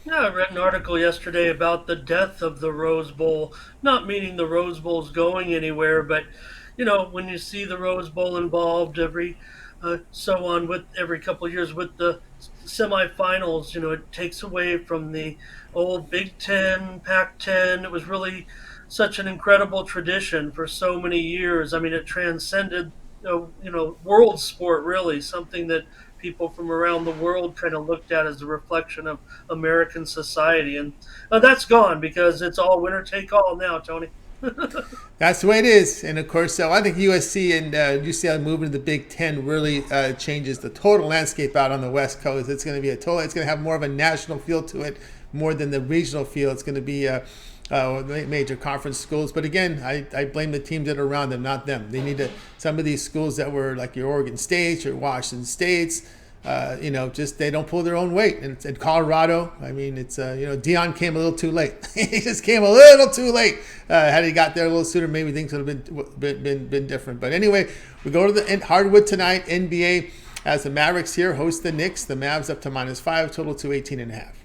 Yeah, I read an article yesterday about the death of the Rose Bowl, not meaning the Rose Bowl's going anywhere, but when you see the Rose Bowl involved every so on with every couple of years with the semifinals, it takes away from the old Big Ten, Pac-10. It was really such an incredible tradition for so many years. I mean, it transcended, world sport, really, something that people from around the world kind of looked at as a reflection of American society, and that's gone because it's all winner take all now, Tony. That's the way it is. And of course, I think USC and UCLA moving to the Big Ten really changes the total landscape out on the West Coast. It's going to be a total. It's going to have more of a national feel to it, more than the regional feel. It's going to be major conference schools. But again, I blame the teams that are around them, not them. They need to. Some of these schools that were like your Oregon States or Washington States. Just they don't pull their own weight. And in Colorado, I mean, it's Dion came a little too late. He just came a little too late. Had he got there a little sooner, maybe things would have been different. But anyway, we go to the hardwood tonight. NBA as the Mavericks here host the Knicks. The Mavs up to -5, total to 18.5.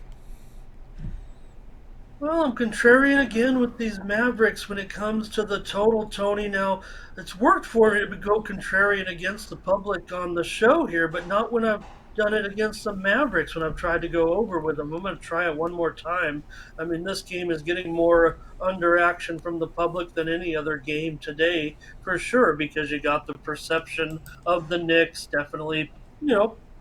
Well, I'm contrarian again with these Mavericks when it comes to the total, Tony. Now, it's worked for me to go contrarian against the public on the show here, but not when I've done it against the Mavericks when I've tried to go over with them. I'm going to try it one more time. I mean, this game is getting more under action from the public than any other game today, for sure, because you got the perception of the Knicks definitely,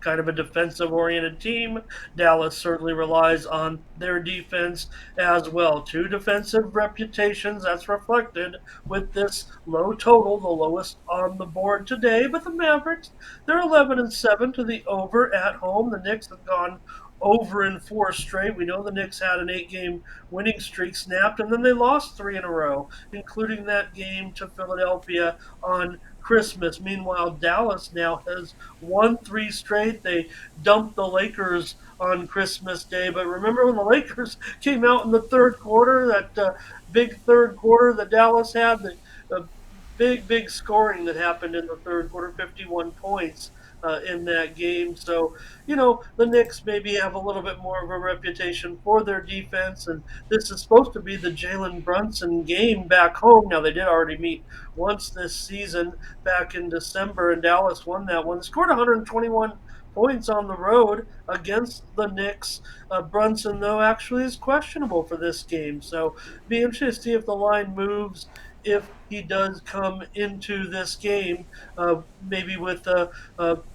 kind of a defensive oriented team. Dallas certainly relies on their defense as well. Two defensive reputations that's reflected with this low total, the lowest on the board today. But the Mavericks, they're 11-7 to the over at home. The Knicks have gone over in four straight. We know the Knicks had an 8-game winning streak snapped, and then they lost three in a row, including that game to Philadelphia on Christmas. Meanwhile, Dallas now has won three straight. They dumped the Lakers on Christmas Day. But remember when the Lakers came out in the third quarter, that big third quarter that Dallas had, the big scoring that happened in the third quarter, 51 points. In that game. So, the Knicks maybe have a little bit more of a reputation for their defense, and this is supposed to be the Jalen Brunson game back home. Now, they did already meet once this season back in December, and Dallas won that one. They scored 121 points on the road against the Knicks. Brunson, though, actually is questionable for this game. So be interested to see if the line moves, if he does come into this game, maybe with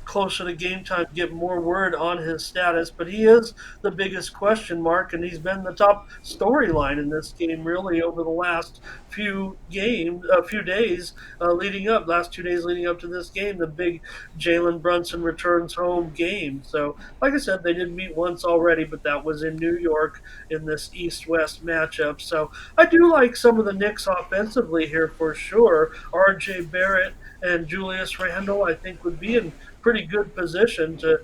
closer to game time, get more word on his status. But he is the biggest question mark, and he's been the top storyline in this game really over the last few days leading up, last 2 days leading up to this game, the big Jalen Brunson returns home game. So, like I said, they did meet once already, but that was in New York in this East-West matchup. So I do like some of the Knicks offensively here for sure. R.J. Barrett and Julius Randle, I think, would be in pretty good position to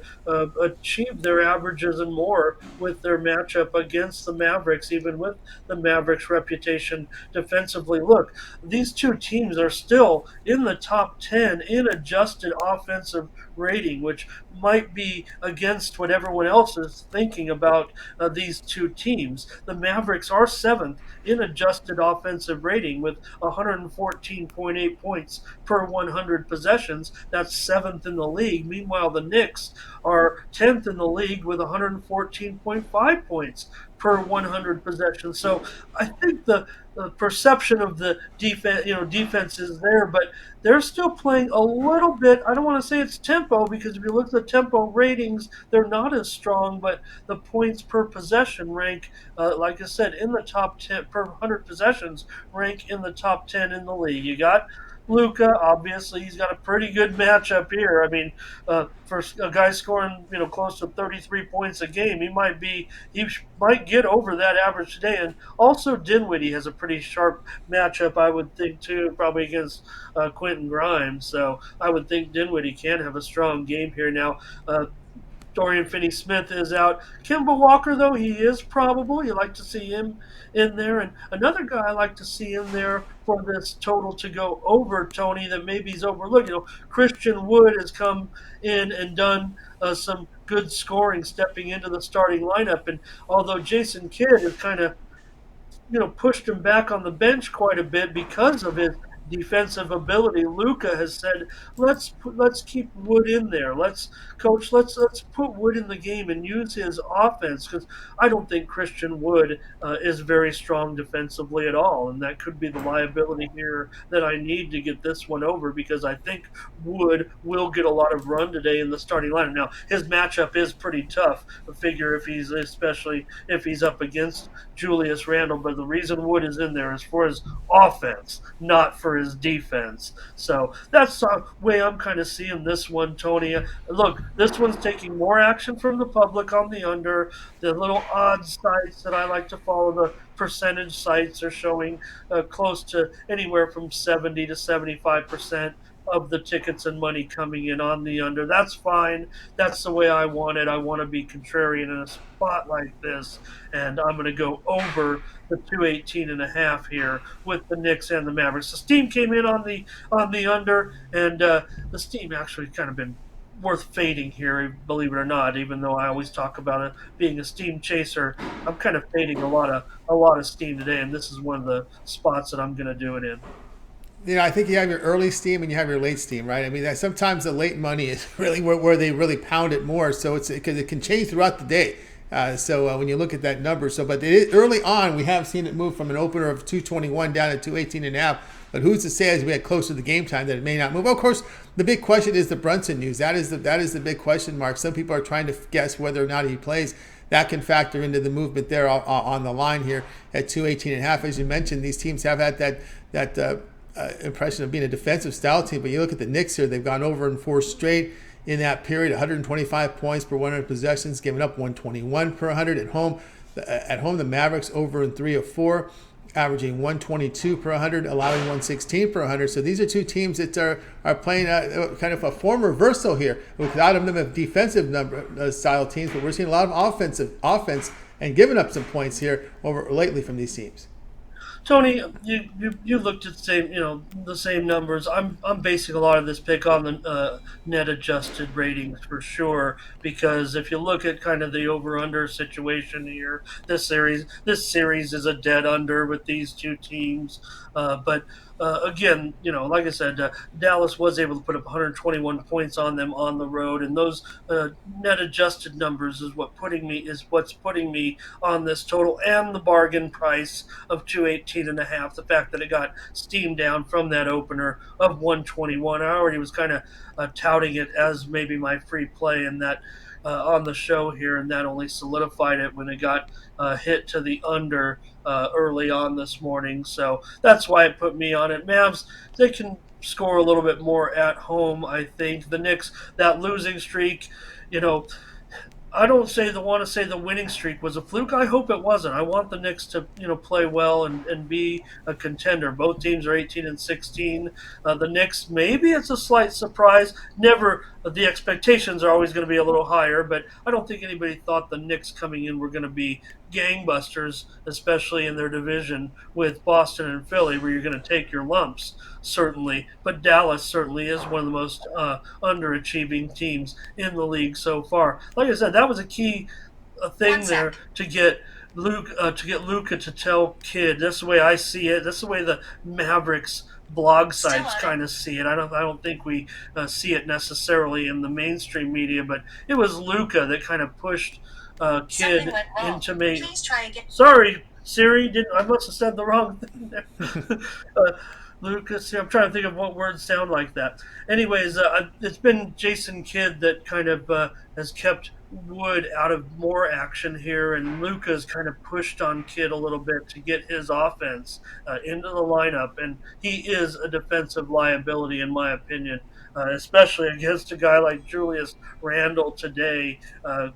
achieve their averages and more with their matchup against the Mavericks, even with the Mavericks' reputation defensively. Look, these two teams are still in the top 10 in adjusted offensive rating, which might be against what everyone else is thinking about these two teams. The Mavericks are seventh in adjusted offensive rating with 114.8 points per 100 possessions. That's seventh in the league. Meanwhile, the Knicks are 10th in the league with 114.5 points per 100 possessions. So I think the perception of the defense is there, but they're still playing a little bit. I don't want to say it's tempo because if you look at the tempo ratings, they're not as strong, but the points per possession rank, like I said, in the top 10 per 100 possessions, rank in the top 10 in the league. You got Luca, obviously, he's got a pretty good matchup here. I mean, for a guy scoring close to 33 points a game, he might get over that average today. And also, Dinwiddie has a pretty sharp matchup, I would think too, probably against Quentin Grimes. So I would think Dinwiddie can have a strong game here. Now, Dorian Finney-Smith is out. Kemba Walker, though, he is probable. You like to see him in there. And another guy I like to see in there for this total to go over, Tony, that maybe he's overlooked. Christian Wood has come in and done some good scoring stepping into the starting lineup. And although Jason Kidd is kind of pushed him back on the bench quite a bit because of his defensive ability. Luca has said, let's keep Wood in there. Let's put Wood in the game and use his offense because I don't think Christian Wood is very strong defensively at all, and that could be the liability here that I need to get this one over because I think Wood will get a lot of run today in the starting lineup. Now his matchup is pretty tough. I figure especially if he's up against Julius Randle, but the reason Wood is in there is for his offense, not for his defense. So that's the way I'm kind of seeing this one, Tony. Look, this one's taking more action from the public on the under. The little odd sites that I like to follow, the percentage sites, are showing close to anywhere from 70 to 75% of the tickets and money coming in on the under. That's fine. That's the way I want it. I want to be contrarian in a spot like this, and I'm going to go over the 218.5 here with the Knicks and the Mavericks. The steam came in on the under, and the steam actually kind of been worth fading here, believe it or not. Even though I always talk about it being a steam chaser, I'm kind of fading a lot of steam today, and this is one of the spots that I'm going to do it in. I think you have your early steam and you have your late steam, right? I mean, sometimes the late money is really where they really pound it more. So it's because it can change throughout the day. When you look at that number, but early on we have seen it move from an opener of 221 down to 218.5. But who's to say as we get closer to the game time that it may not move? Well, of course, the big question is the Brunson news. That is the big question mark. Some people are trying to guess whether or not he plays. That can factor into the movement there on the line here at 218.5. As you mentioned, these teams have had that impression of being a defensive style team. But you look at the Knicks here; they've gone over in 4 straight in that period. 125 points per 100 possessions, giving up 121 per 100 at home. At home, the Mavericks over in 3 of 4, averaging 122 per 100, allowing 116 per 100. So these are two teams that are playing kind of a form reversal here. Without them of defensive style teams, but we're seeing a lot of offense and giving up some points here over lately from these teams. Tony, you looked at the same numbers. I'm basing a lot of this pick on the net adjusted ratings for sure because if you look at kind of the over under situation here, this series is a dead under with these two teams. But again, like I said, Dallas was able to put up 121 points on them on the road, and those net adjusted numbers is what's putting me on this total and the bargain price of 218.5. The fact that it got steamed down from that opener of 121. I already was kind of touting it as maybe my free play in that on the show here, and that only solidified it when it got hit to the under early on this morning. So that's why it put me on it. Mavs, they can score a little bit more at home, I think. The Knicks, that losing streak, you know, I don't want to say the winning streak was a fluke. I hope it wasn't. I want the Knicks to play well and be a contender. Both teams are 18 and 16. The Knicks, maybe it's a slight surprise. Never the expectations are always going to be a little higher, but I don't think anybody thought the Knicks coming in were going to be gangbusters, especially in their division with Boston and Philly, where you're going to take your lumps certainly. But Dallas certainly is one of the most underachieving teams in the league so far. Like I said, that was a key thing there to get Luca to tell Kid. That's the way I see it. That's the way the Mavericks blog sites kind of see it. I don't think we see it necessarily in the mainstream media, but it was Luca that kind of pushed Kid into me. Sorry, Siri. Didn't I must have said the wrong thing there. uh, Lucas. I'm trying to think of what words sound like that. Anyways, it's been Jason Kidd that kind of has kept Wood out of more action here, and Luca's kind of pushed on Kidd a little bit to get his offense into the lineup, and he is a defensive liability in my opinion. Especially against a guy like Julius Randle today,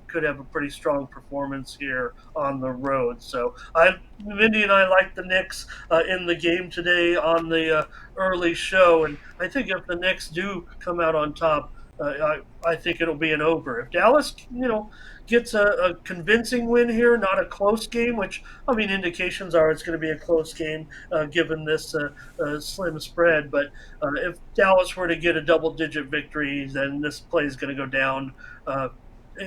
could have a pretty strong performance here on the road. So, Mindy and I like the Knicks in the game today on the early show, and I think if the Knicks do come out on top, I think it'll be an over. If Dallas, gets a convincing win here, not a close game, which I mean indications are it's going to be a close game given this slim spread. But if Dallas were to get a double-digit victory, then this play is going to go down.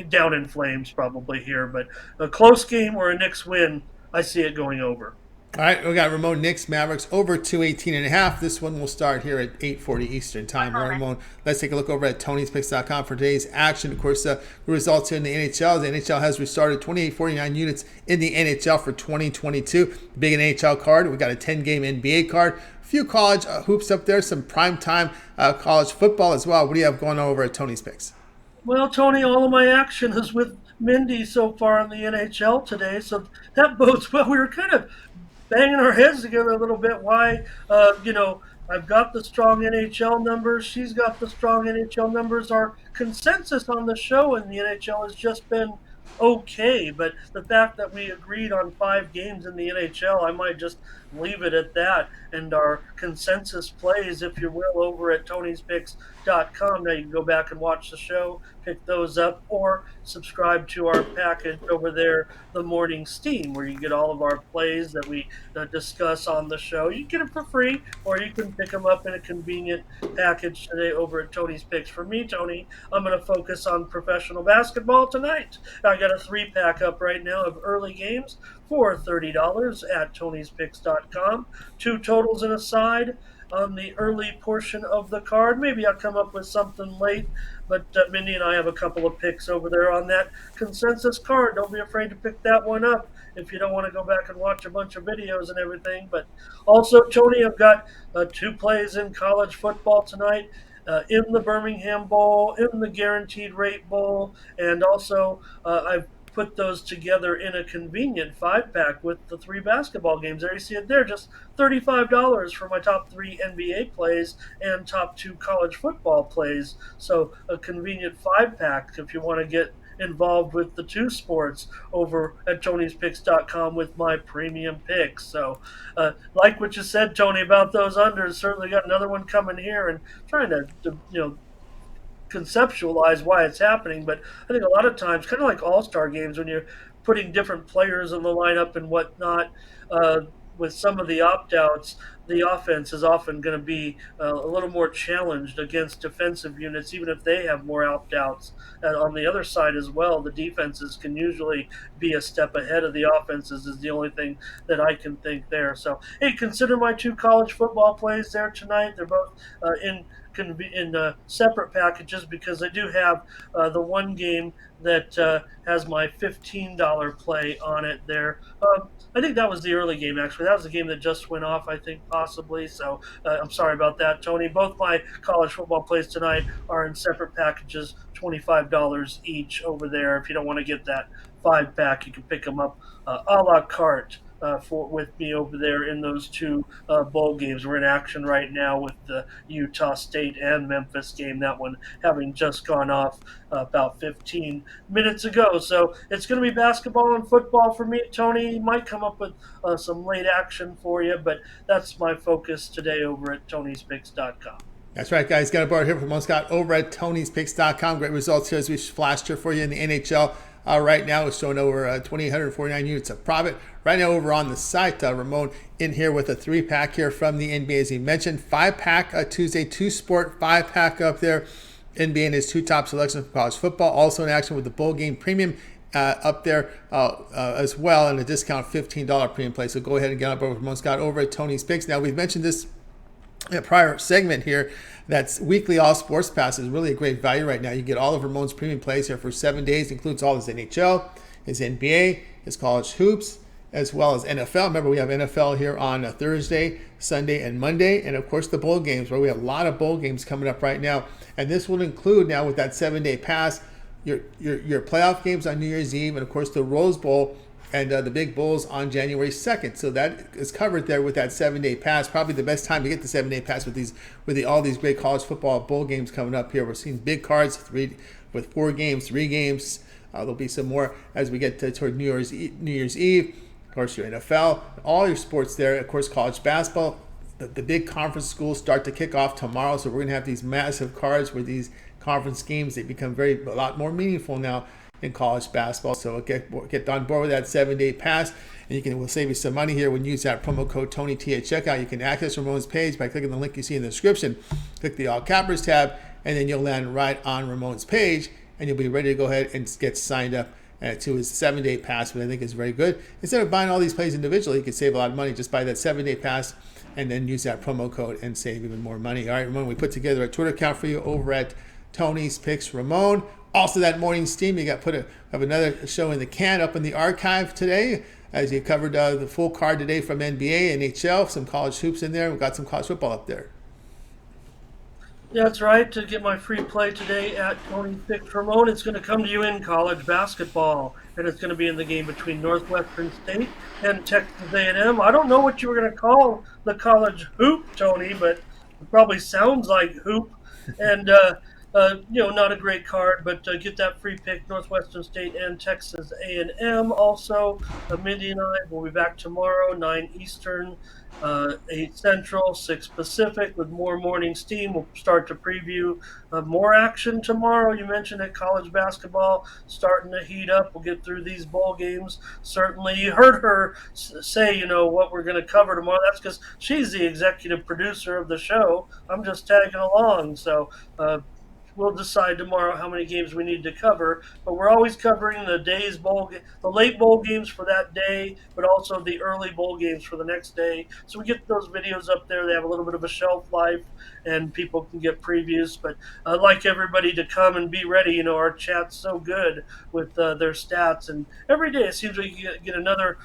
down in flames probably here, but a close game or a Knicks win, I see it going over. All right, we got Ramon Knicks Mavericks over 218.5. This one will start here at 8:40 Eastern time. All right, Ramon, let's take a look over at Tony'sPicks.com for today's action. Of course, the results here in the NHL. The NHL has restarted 2849 units in the NHL for 2022. Big NHL card. We got a 10-game NBA card. A few college hoops up there. Some primetime college football as well. What do you have going on over at Tony's Picks? Well, Tony, all of my action is with Mindy so far in the NHL today, so that bodes well. We were kind of banging our heads together a little bit. Why, I've got the strong NHL numbers. She's got the strong NHL numbers. Our consensus on the show in the NHL has just been okay, but the fact that we agreed on 5 games in the NHL, I might just leave it at that. And our consensus plays, if you will, over at Tony'sPicks.com. Now you can go back and watch the show, pick those up, or subscribe to our package over there, The Morning Steam, where you get all of our plays that we discuss on the show. You get them for free, or you can pick them up in a convenient package today over at Tony's Picks. For me, Tony, I'm going to focus on professional basketball tonight. I got a 3-pack up right now of early games for $30 at Tony'sPicks.com. 2 totals and a side on the early portion of the card. Maybe I'll come up with something late, but Mindy and I have a couple of picks over there on that consensus card. Don't be afraid to pick that one up if you don't want to go back and watch a bunch of videos and everything. But also, Tony, I've got 2 plays in college football tonight. In the Birmingham Bowl, in the Guaranteed Rate Bowl, and also I've put those together in a convenient 5-pack with the 3 basketball games. There you see it there, just $35 for my top 3 NBA plays and top 2 college football plays. So a convenient 5-pack if you want to get involved with the 2 sports over at Tony'sPicks.com with my premium picks. So, like what you said, Tony, about those unders, certainly got another one coming here, and trying to conceptualize why it's happening. But I think a lot of times, kind of like all-star games, when you're putting different players in the lineup and whatnot, with some of the opt-outs, the offense is often going to be a little more challenged against defensive units, even if they have more opt-outs. And on the other side as well, the defenses can usually be a step ahead of the offenses is the only thing that I can think there. So, hey, consider my 2 college football plays there tonight. They're both in separate packages because I do have the one game that has my $15 play on it there. I think that was the early game, actually. That was the game that just went off, I think, possibly. So I'm sorry about that, Tony. Both my college football plays tonight are in separate packages, $25 each over there. If you don't want to get that 5-pack, you can pick them up a la carte. With me over there in those 2 bowl games. We're in action right now with the Utah State and Memphis game, that one having just gone off about 15 minutes ago. So it's going to be basketball and football for me. Tony might come up with some late action for you, but that's my focus today over at Tony'sPicks.com. That's right, guys. Got a bar here from Ramon Scott over at Tony'sPicks.com. Great results here as we flashed here for you in the NHL. Right now, it's showing over 2,849 units of profit. Right now, over on the site, Ramon in here with a 3-pack here from the NBA, as he mentioned. 5-pack Tuesday, 2-sport 5-pack up there. NBA and his 2 top selections for college football. Also in action with the bowl game premium up there as well, and a discount $15 premium play. So go ahead and get up over Ramon Scott over at Tony's Picks. Now, we've mentioned this in a prior segment here. That's weekly all sports pass is really a great value right now. You get all of Ramon's premium plays here for 7 days. It includes all his NHL, his NBA, his college hoops, as well as NFL. Remember, we have NFL here on a Thursday, Sunday, and Monday. And of course, the bowl games, where we have a lot of bowl games coming up right now. And this will include now, with that 7-day pass, your playoff games on New Year's Eve, and of course the Rose Bowl and the big bowls on January 2nd. So that is covered there with that 7-day pass. Probably the best time to get the 7-day pass with all these great college football bowl games coming up here. We're seeing big cards with 4 games, 3 games. There'll be some more as we get toward New Year's Eve. Of course, your NFL, all your sports there. Of course, college basketball. The big conference schools start to kick off tomorrow, so we're going to have these massive cards where these conference games, they become a lot more meaningful now in college basketball. So get on board with that 7-day pass, and we'll save you some money here when you use that promo code TonyT at checkout. You can access Ramon's page by clicking the link you see in the description. Click the All Cappers tab, and then you'll land right on Ramon's page, and you'll be ready to go ahead and get signed up to his 7-day pass, which I think is very good. Instead of buying all these plays individually, you could save a lot of money. Just buy that 7-day pass and then use that promo code and save even more money. All right, Ramon, we put together a Twitter account for you over at Tony's Picks Ramon. Also, that morning steam, you got have another show in the can up in the archive today, as you covered the full card today from NBA, NHL, some college hoops in there. We've got some college football up there. Yeah, that's right. To get my free play today at Tony Picks Ramon, it's going to come to you in college basketball, and it's going to be in the game between Northwestern State and Texas A&M. I don't know what you were going to call the college hoop, Tony, but it probably sounds like hoop. And not a great card, but get that free pick. Northwestern State and Texas A&M. Also, Mindy and I will be back tomorrow, 9 Eastern. 8 Central, 6 Pacific, with more morning steam. We'll start to preview more action tomorrow. You mentioned that college basketball starting to heat up. We'll get through these bowl games. Certainly, you heard her say, what we're going to cover tomorrow. That's because she's the executive producer of the show. I'm just tagging along. So, we'll decide tomorrow how many games we need to cover. But we're always covering the late bowl games for that day, but also the early bowl games for the next day. So we get those videos up there. They have a little bit of a shelf life, and people can get previews. But I'd like everybody to come and be ready. Our chat's so good with their stats, and every day it seems like you get another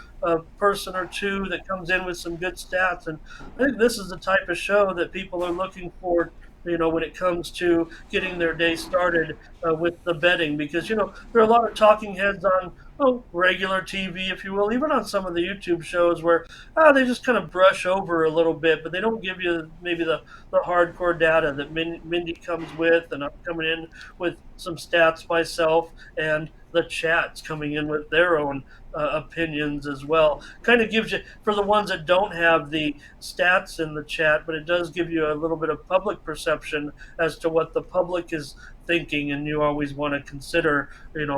person or two that comes in with some good stats. And I think this is the type of show that people are looking for, when it comes to getting their day started with the betting, because there are a lot of talking heads on regular TV, if you will, even on some of the YouTube shows where they just kind of brush over a little bit, but they don't give you maybe the hardcore data that Mindy comes with, and I'm coming in with some stats myself, and the chat's coming in with their own opinions as well. Kind of gives you, for the ones that don't have the stats in the chat, but it does give you a little bit of public perception as to what the public is thinking, and you always want to consider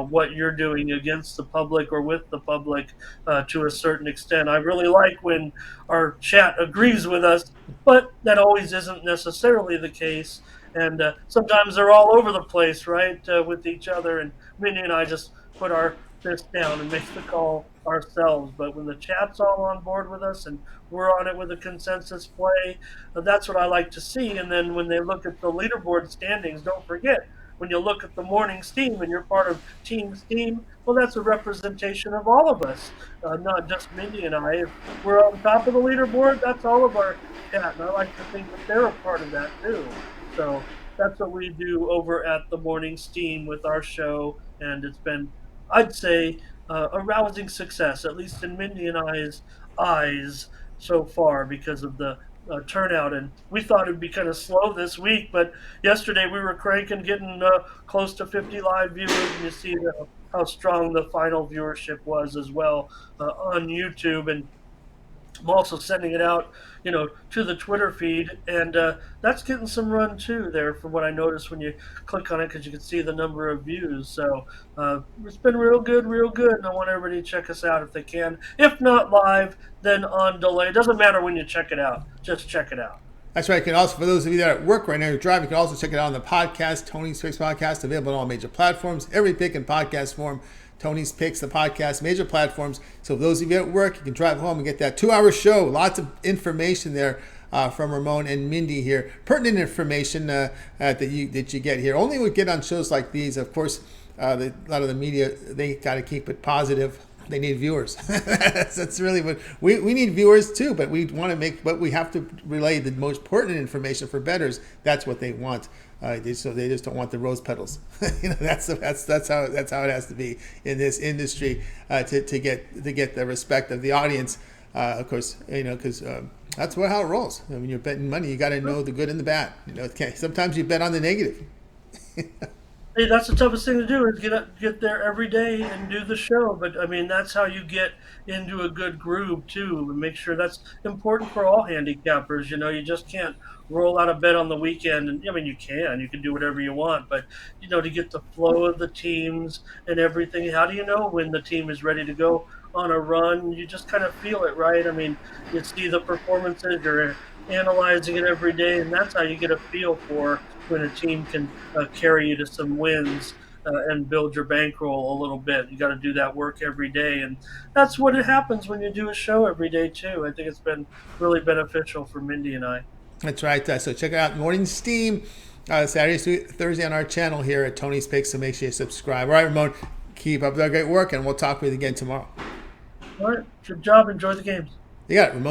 what you're doing against the public or with the public to a certain extent. I really like when our chat agrees with us, but that always isn't necessarily the case, and sometimes they're all over the place, right, with each other, and Minnie and I just put our fist down and make the call ourselves. But when the chat's all on board with us and we're on it with a consensus play, that's what I like to see. And then when they look at the leaderboard standings, don't forget, when you look at the morning steam and you're part of Team Steam, well, that's a representation of all of us, not just Mindy and I. If we're on top of the leaderboard, that's all of our chat, and I like to think that they're a part of that too. So that's what we do over at the morning steam with our show, and it's been, I'd say, a rousing success, at least in Mindy and I's eyes so far, because of the turnout. And we thought it'd be kind of slow this week, but yesterday we were cranking, getting close to 50 live viewers, and you see how strong the final viewership was as well on YouTube. And I'm also sending it out, to the Twitter feed, and that's getting some run too there, from what I noticed when you click on it, because you can see the number of views. So it's been real good, and I want everybody to check us out if they can. If not live, then on delay. It doesn't matter when you check it out; just check it out. That's right. You can also, for those of you that are at work right now, you're driving, you can also check it out on the podcast, Tony's Picks Podcast, available on all major platforms. Every pick in podcast form. Tony's Picks, the podcast, major platforms. So for those of you at work, you can drive home and get that 2-hour show. Lots of information there from Ramon and Mindy here. Pertinent information that you get here. Only we get on shows like these. Of course, a lot of the media, they got to keep it positive. They need viewers. That's really what we need, viewers too, but we want to but we have to relay the most pertinent information for bettors. That's what they want. So they just don't want the rose petals. That's how it has to be in this industry to get the respect of the audience. Of course, because that's how it rolls. When you're betting money, you got to know the good and the bad. Sometimes you bet on the negative. Hey, that's the toughest thing to do, is get there every day and do the show. But I mean, that's how you get into a good groove too, and make sure that's important for all handicappers. You just can't roll out a bet on the weekend, and I mean, you can do whatever you want, but to get the flow of the teams and everything. How do you know when the team is ready to go on a run? You just kind of feel it, right? I mean, you see the performances, you're analyzing it every day, and that's how you get a feel for when a team can carry you to some wins. and build your bankroll a little bit. You got to do that work every day, and that's what it happens when you do a show every day too. I think it's been really beneficial for Mindy and I. That's right. So check out Morning Steam Saturday, Thursday on our channel here at Tony's Picks. So make sure you subscribe. All right, Ramon, keep up the great work, and we'll talk with you again tomorrow. All right, good job. Enjoy the games. You got it, Ramon.